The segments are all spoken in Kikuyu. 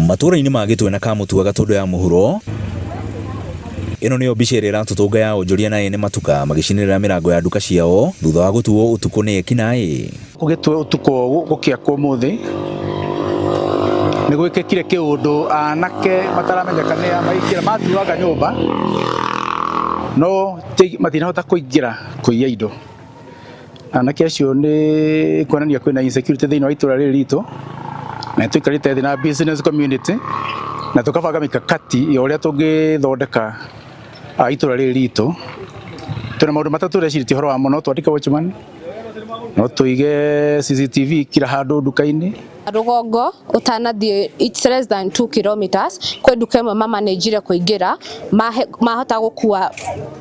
Matũra-inĩ ma Gĩtwe na Kamũtua Gatũndũ ya mũhuro, ĩno nĩyo mbica ĩrĩa ĩratũtũnga ya onjoria na ene matuka magĩcinĩrĩra mĩrango ya nduka ciao thutha wa gũtuo ũtukũ nĩ ekinaĩ. Gũgĩtwe ũtukũ gũkĩa kũmũthĩ nĩ gwĩkĩkire kĩũndũ anake mataramenyeka nĩ amaikĩra matuaga nyũmba no matinahota kũingĩra kũiya indo. Anake acio nĩ kuonania kwĩna insecurity thĩinĩ wa itũra rĩrĩ ritũ, na tũikarĩte thĩ na business community na tukabanga mikakati ya ũrĩa tũngĩthondeka itũra rĩrĩ ritũ. Tuna maũndũ matatũ reciria ũhoro wa mũno twandĩke watchman no tũige CCTV kila handũ nduka-inĩ. Rũgongo ũtanathiĩ it's less than 2 kilometers kwĩ nduka ĩmwe mamanĩnjire kũingĩra mahota gũkua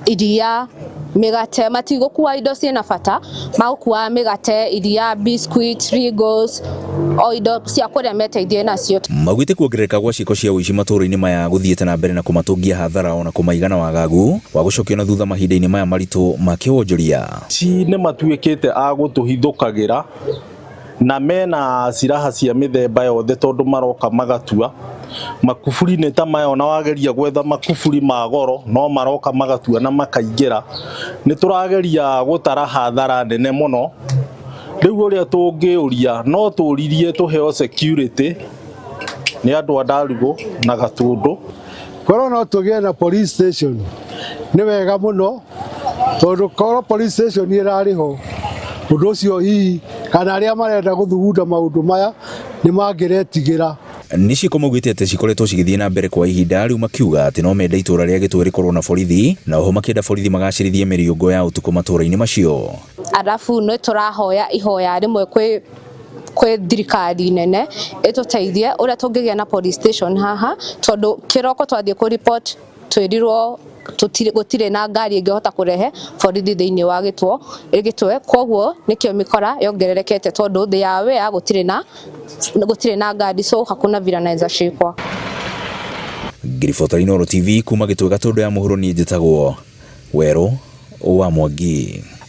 iria mĩgate, matigũkua indo ciĩna bata, magũkua mĩgate, iria, biscuits, Regals, o indo cia kũrĩa meteithie nacio. Maugĩte kuongerereka gwa ciĩko cia ũici matũra-inĩ maya gũthiĩte na mbere na kũmatũngia hathara ona kũmaigana wagagu wa gũcokio na thutha mahinda-inĩ maya maritũ ma kĩwonjoria. Nĩ matuĩkĩte a gũtũhithũkagĩra na mena ciraha cia mĩthemba yothe tondũ maroka magatua makuburi nĩ ta maya ona wageria gwetha makuburi ma goro no maroka magatua na makaingĩra. Nĩ tũrageria gũtara hathara nene mũno. Rĩu ũrĩa tũngĩũria no tũririe tũheo security nĩ andũ a Ndarugu na Gatũndũ. Korwo no tũgĩe na police station nĩ wega mũno tondũ korwo police station ĩrarĩ ho ũndũ ũcio hihi kana arĩa marenda gũthugunda maũndũ maya nĩ mangĩretigĩra. Nĩciĩko maugĩte atĩ cikoretwo cigĩthiĩ na mbere kwa ihinda, rĩu makiuga atĩ no menda itũra rĩa Gĩtwe rĩkorwo na borithi na oho makĩenda borithi magacĩrithie mĩriũngo ya ũtukũ matũra-inĩ macio. Arabu nĩ tũrahoya ihoya rĩmwe kwĩ thirikari nene ĩtũteithie ũrĩa tũngĩgĩa na police station haha tondũ kĩroko twathiĩ kũ report twĩrirwo gũtirĩ na ngari ĩngĩhota kũrehe borithi thĩinĩ wa Gĩtwe, koguo nĩkĩo mĩkora yongererekete tondũ thĩ ya wea gũtirĩ na ngari, so hakuna vile naweza shikwa. Ngiribota Inooro TV kuma Gĩtwe Gatũndũ ya mũhuro, niĩ njĩtagwo Werũ wa Mwangi.